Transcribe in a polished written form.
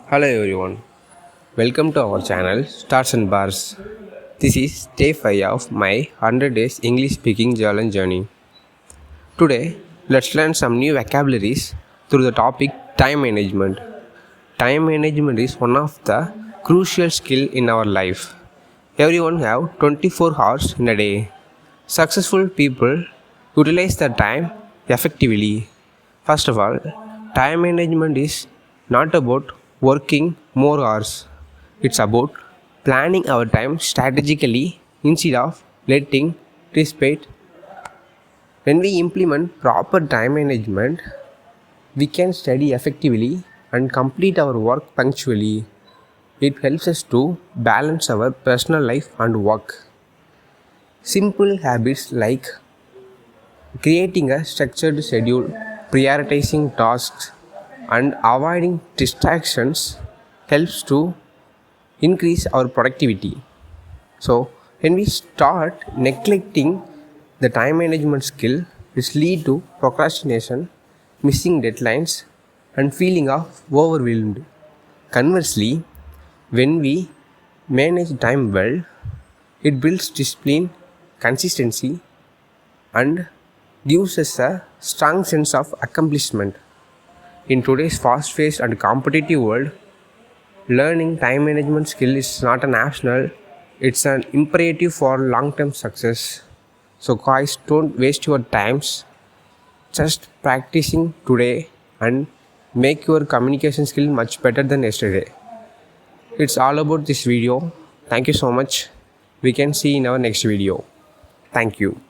Hello everyone, welcome to our channel Stars and Bars. This is day 5 of my 100 days English speaking challenge journey. Today, let's learn some new vocabularies through the topic time management. Time management is one of the crucial skill in our life. Everyone have 24 hours in a day. Successful people utilize their time effectively. First of all, time management is not about working more hours. It's about planning our time strategically instead of letting dissipate. When we implement proper time management, we can study effectively and complete our work punctually. It helps us to balance our personal life and work. Simple habits like creating a structured schedule, prioritizing tasks, and avoiding distractions helps to increase our productivity. So, when we start neglecting the time management skill, it leads to procrastination, missing deadlines, and feeling of overwhelmed. Conversely, when we manage time well, it builds discipline, consistency, and gives us a strong sense of accomplishment. In today's fast paced and competitive world, learning time management skill is not an optional, it's an imperative for long term success. So, guys, don't waste your times just practicing today and make your communication skill much better than yesterday. It's all about this video. Thank you so much. We can see in our next video. Thank you.